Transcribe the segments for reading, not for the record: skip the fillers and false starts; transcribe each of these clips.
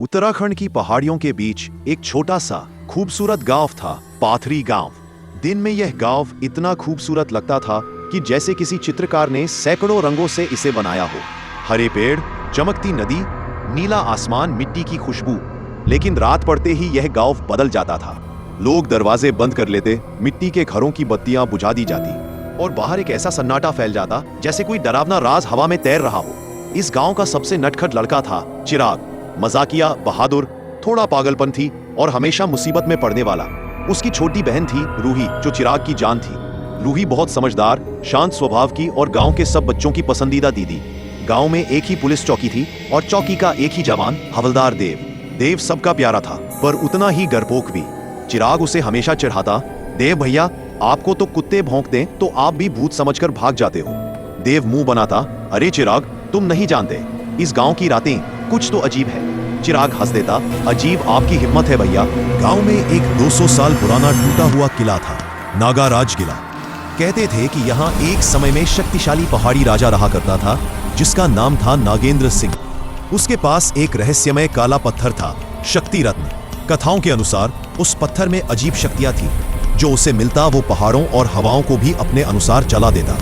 उत्तराखंड की पहाड़ियों के बीच एक छोटा सा खूबसूरत गांव था, पाथरी गांव। दिन में यह गांव इतना खूबसूरत लगता था कि जैसे किसी चित्रकार ने सैकड़ों रंगों से इसे बनाया हो। हरे पेड़, चमकती नदी, नीला आसमान, मिट्टी की खुशबू। लेकिन रात पड़ते ही यह गांव बदल जाता था। लोग दरवाजे बंद कर लेते, मिट्टी के घरों की बत्तियां बुझा दी जाती और बाहर एक ऐसा सन्नाटा फैल जाता जैसे कोई डरावना राज हवा में तैर रहा हो। इस गांव का सबसे नटखट लड़का था चिराग। मजाकिया, बहादुर, थोड़ा पागलपंथी और हमेशा मुसीबत में पड़ने वाला। उसकी छोटी बहन थी रूही, जो चिराग की जान थी। रूही बहुत समझदार, शांत स्वभाव की और गांव के सब बच्चों की पसंदीदा दीदी। गांव में एक ही पुलिस चौकी थी और चौकी का एक ही जवान, हवलदार देव। देव सबका प्यारा था, पर उतना ही डरपोक भी। चिराग उसे हमेशा चिढ़ाता, देव भैया, आपको तो कुत्ते भौंक दें तो आप भी भूत समझकर भाग जाते हो। देव मुंह बनाता, अरे चिराग, तुम नहीं जानते, इस गांव की रातें कुछ तो अजीब है। चिराग हंस देता, अजीब आपकी हिम्मत है भैया। गांव में एक 200 साल पुराना टूटा हुआ किला था, नागाराज किला। कहते थे कि यहाँ एक समय में शक्तिशाली पहाड़ी राजा रहा करता था, जिसका नाम था नागेंद्र सिंह। उसके पास एक रहस्यमय काला पत्थर था, शक्ति रत्न। कथाओं के अनुसार उस पत्थर में अजीब शक्तियां थी, जो उसे मिलता वो पहाड़ों और हवाओं को भी अपने अनुसार चला देता।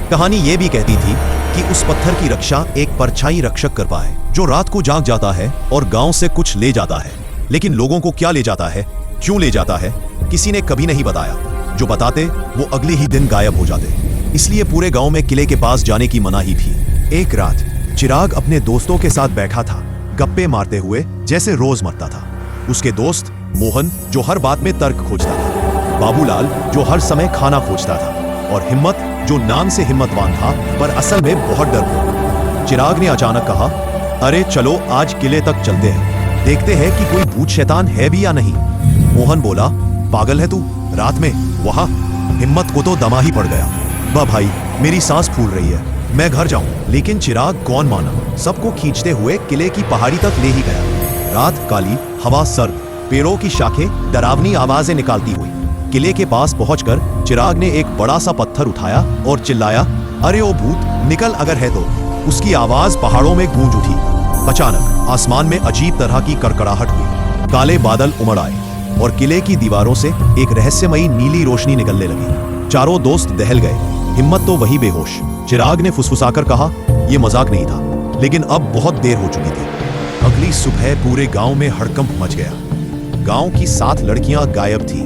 कहानी ये भी कहती थी कि उस पत्थर की रक्षा एक परछाई रक्षक कर पाए, जो रात को जाग जाता है और गांव से कुछ ले जाता है। लेकिन लोगों को क्या ले जाता है, क्यों ले जाता है, किसी ने कभी नहीं बताया। जो बताते वो अगले ही दिन गायब हो जाते। इसलिए पूरे गांव में किले के पास जाने की मनाही थी। एक रात चिराग अपने दोस्तों के साथ बैठा था, गप्पे मारते हुए, जैसे रोज मरता था। उसके दोस्त मोहन, जो हर बात में तर्क खोजता था, बाबूलाल, जो हर समय खाना खोजता था, और हिम्मत, जो नाम से हिम्मतवान था पर असल में बहुत डरपोक। चिराग ने अचानक कहा, अरे चलो आज किले तक चलते हैं, देखते हैं कि कोई भूत शैतान है भी या नहीं। मोहन बोला, पागल है तू, रात में वहां? हिम्मत को तो दमा ही पड़ गया। वाह भाई, मेरी सांस फूल रही है, मैं घर जाऊं। लेकिन चिराग कौन माना, सबको खींचते हुए किले की पहाड़ी तक ले ही गया। रात काली, हवा सर्द, पेड़ों की शाखें डरावनी आवाजें निकालती हुई। किले के पास पहुंचकर चिराग ने एक बड़ा सा पत्थर उठाया और चिल्लाया, अरे ओ भूत, निकल अगर है तो। उसकी आवाज पहाड़ों में गूंज उठी। अचानक आसमान में अजीब तरह की कड़कड़ाहट हुई। काले बादल उमड़ आए और किले की दीवारों से एक रहस्यमयी नीली रोशनी निकलने लगी। चारों दोस्त दहल गए, हिम्मत तो वही बेहोश। चिराग ने फुसफुसाकर कहा, यह मजाक नहीं था, लेकिन अब बहुत देर हो चुकी थी। अगली सुबह पूरे गांव में हड़कंप मच गया। गांव की 7 लड़कियां गायब थी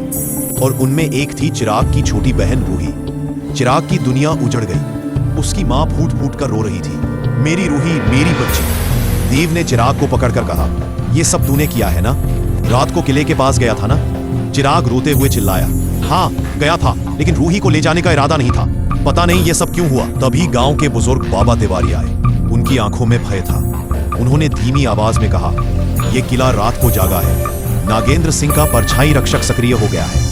और उनमें एक थी चिराग की छोटी बहन रूही। चिराग की दुनिया उजड़ गई। उसकी मां फूट फूट कर रो रही थी, मेरी रूही, मेरी बच्ची। देव ने चिराग को पकड़कर कहा, ये सब तूने किया है ना? रात को किले के पास गया था ना? चिराग रोते हुए चिल्लाया, हाँ गया था, लेकिन रूही को ले जाने का इरादा नहीं था। पता नहीं ये सब क्यों हुआ। तभी गांव के बुजुर्ग बाबा तिवारी आए। उनकी आंखों में भय था। उन्होंने धीमी आवाज में कहा, यह किला रात को जागा है। नागेंद्र सिंह का परछाई रक्षक सक्रिय हो गया है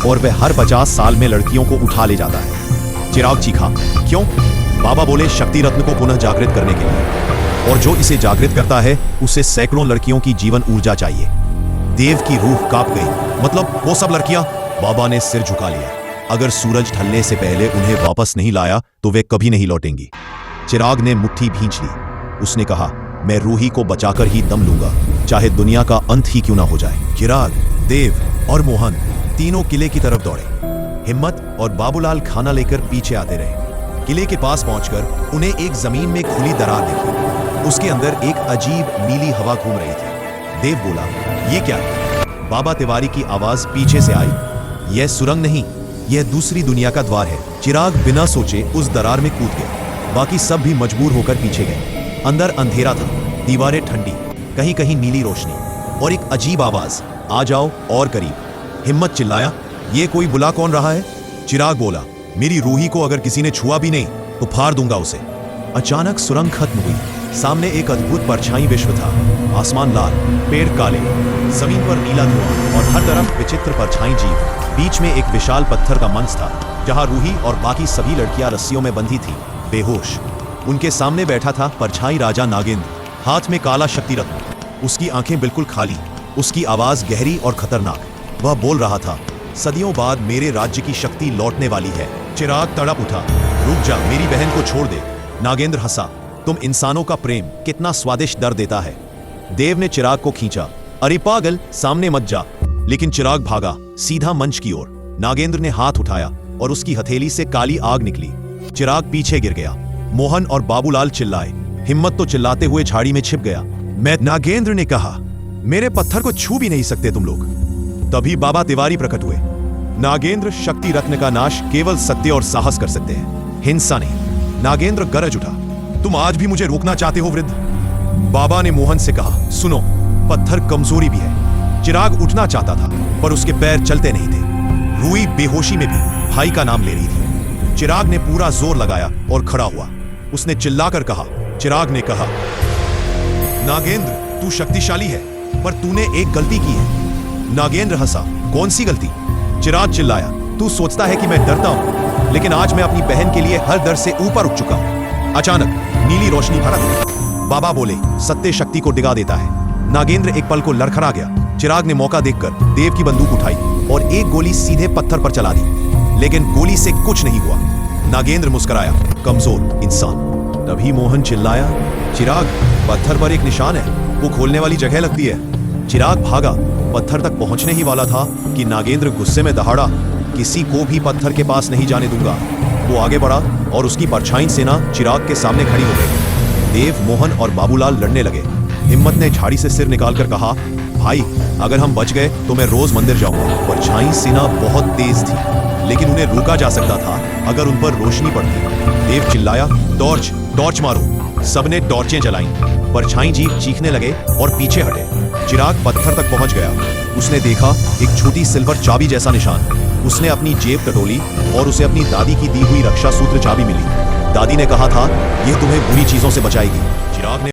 और वह हर 50 साल में लड़कियों को उठा ले जाता है। चिराग चीखा, क्यों? बाबा बोले, शक्ति रत्न को पुनः जागृत करने के लिए, और जो इसे जागृत करता है उसे सैकड़ों लड़कियों की जीवन ऊर्जा चाहिए। देव की रूह कांप गई। मतलब वो सब लड़कियां? बाबा ने सिर झुका लिया। अगर सूरज ढलने से पहले उन्हें वापस नहीं लाया तो वे कभी नहीं लौटेंगी। चिराग ने मुट्ठी भींच ली। उसने कहा, मैं रूही को बचाकर ही दम लूंगा, चाहे दुनिया का अंत ही क्यों ना हो जाए। चिराग, देव और मोहन तीनों किले की तरफ दौड़े। हिम्मत और बाबूलाल खाना लेकर पीछे आते रहे। किले के पास पहुंचकर उन्हें एक जमीन में खुली दरार दिखी। उसके अंदर एक अजीब नीली हवा घूम रही थी। देव बोला, ये क्या है? बाबा तिवारी की आवाज पीछे से आई, यह सुरंग नहीं, यह दूसरी दुनिया का द्वार है। चिराग बिना सोचे उस दरार में कूद गया। बाकी सब भी मजबूर होकर पीछे गए। अंदर अंधेरा था, दीवारें ठंडी, कहीं कहीं नीली रोशनी, और एक अजीब आवाज, आ जाओ और करीब। हिम्मत चिल्लाया, ये कोई बुला कौन रहा है? चिराग बोला, मेरी रूही को अगर किसी ने छुआ भी नहीं तो फाड़ दूंगा उसे। अचानक सुरंग खत्म हुई। सामने एक अद्भुत परछाई विश्व था। आसमान लाल, पेड़ काले, जमीन पर नीला धुआं और हर तरफ विचित्र परछाई जीव। बीच में एक विशाल पत्थर का मंच था, जहां रूही और बाकी सभी लड़कियां रस्सियों में बंधी थी, बेहोश। उनके सामने बैठा था परछाई राजा नागेंद्र, हाथ में काला शक्ति रत्न। उसकी आंखें बिल्कुल खाली, उसकी आवाज गहरी और खतरनाक। वह बोल रहा था, सदियों बाद मेरे राज्य की शक्ति लौटने वाली है। चिराग तड़प उठा, रुक जा, मेरी बहन को छोड़ दे। नागेंद्र हंसा, तुम इंसानों का प्रेम कितना स्वादिष्ट दर्द देता है। देव ने चिराग को खींचा। अरे पागल, सामने मत जा। लेकिन चिराग भागा सीधा मंच की ओर। नागेंद्र ने हाथ उठाया और उसकी हथेली से काली आग निकली। चिराग पीछे गिर गया। मोहन और बाबूलाल चिल्लाए। हिम्मत तो चिल्लाते हुए झाड़ी में छिप गया। नागेंद्र ने कहा, मेरे पत्थर को छू भी नहीं सकते तुम लोग। तभी बाबा तिवारी प्रकट हुए। नागेंद्र शक्ति रत्न का नाश केवल सत्य और साहस कर सकते हैं, हिंसा नहीं। नागेंद्र गरज उठा, तुम आज भी मुझे रोकना चाहते हो वृद्ध? बाबा ने मोहन से कहा, सुनो, पत्थर कमजोरी भी है। चिराग उठना चाहता था पर उसके पैर चलते नहीं थे। रूई बेहोशी में भी भाई का नाम ले रही थी। चिराग ने पूरा जोर लगाया और खड़ा हुआ। उसने चिल्लाकर कहा, चिराग ने कहा, नागेंद्र तू शक्तिशाली है पर तूने एक गलती की है। नागेंद्र हंसा, कौन सी गलती? चिराग चिल्लाया, तू सोचता है कि मैं डरता हूं, लेकिन आज मैं अपनी बहन के लिए हर डर से ऊपर उठ चुका हूं। अचानक नीली रोशनी भड़क। बाबा बोले, सत्य शक्ति को डिगा देता है। नागेंद्र एक पल को लड़खड़ा गया। चिराग ने मौका देखकर देव की बंदूक उठाई और एक गोली सीधे पत्थर पर चला दी, लेकिन गोली से कुछ नहीं हुआ। नागेंद्र मुस्कुराया, कमजोर इंसान। तभी मोहन चिल्लाया, चिराग, पत्थर पर एक निशान है, वो खोलने वाली जगह लगती है। चिराग भागा। पत्थर तक पहुंचने ही वाला था कि नागेंद्र गुस्से में दहाड़ा, किसी को भी पत्थर के पास नहीं जाने दूंगा। वो आगे बढ़ा और उसकी परछाई सेना चिराग के सामने खड़ी हो गई। देव, मोहन और बाबूलाल लड़ने लगे। हिम्मत ने झाड़ी से सिर निकालकर कहा, भाई, अगर हम बच गए तो मैं रोज मंदिर जाऊंगा। परछाई सेना बहुत तेज थी, लेकिन उन्हें रोका जा सकता था अगर उन पर रोशनी पड़ती। देव चिल्लाया, टॉर्च, टॉर्च मारो। सबने टॉर्चें जलाईं। परछाई जीव चीखने लगे और पीछे हटे। चिराग पत्थर तक पहुंच गया। उसने देखा एक छोटी सिल्वर चाबी जैसा निशान। उसने अपनी जेब टटोली और उसे अपनी दादी की दी हुई रक्षा सूत्र चाबी मिली। दादी ने कहा था, यह तुम्हें बुरी चीजों से बचाएगी। चिराग ने